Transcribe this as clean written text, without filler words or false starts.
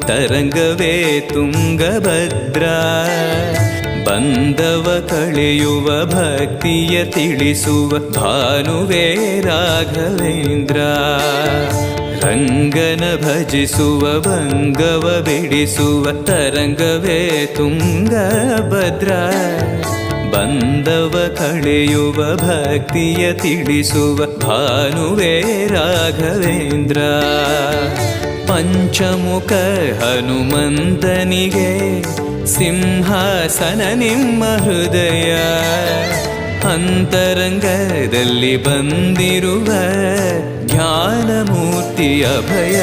ತರಂಗವೇ ತುಂಗಭದ್ರಾ, ಬಂದವ ಕಳೆಯುವ ಭಕ್ತಿಯ ತಿಳಿಸುವ ಭಾನುವೇ ರಾಘವೇಂದ್ರ. ರಂಗನ ಭಜಿಸುವ ಭಂಗವ ಬಿಡಿಸುವ ತರಂಗವೇ ತುಂಗಭದ್ರಾ, ಬಂದವ ಕಳೆಯುವ ಭಕ್ತಿಯ ತಿಳಿಸುವ ಭಾನುವೇ ರಾಘವೇಂದ್ರ. ಪಂಚಮುಖ ಹನುಮಂತನಿಗೆ ಸಿಂಹಾಸನ ನಿಮ್ಮ ಹೃದಯ, ಅಂತರಂಗದಲ್ಲಿ ಬಂದಿರುವ ಜ್ಞಾನಮೂರ್ತಿ ಅಭಯ.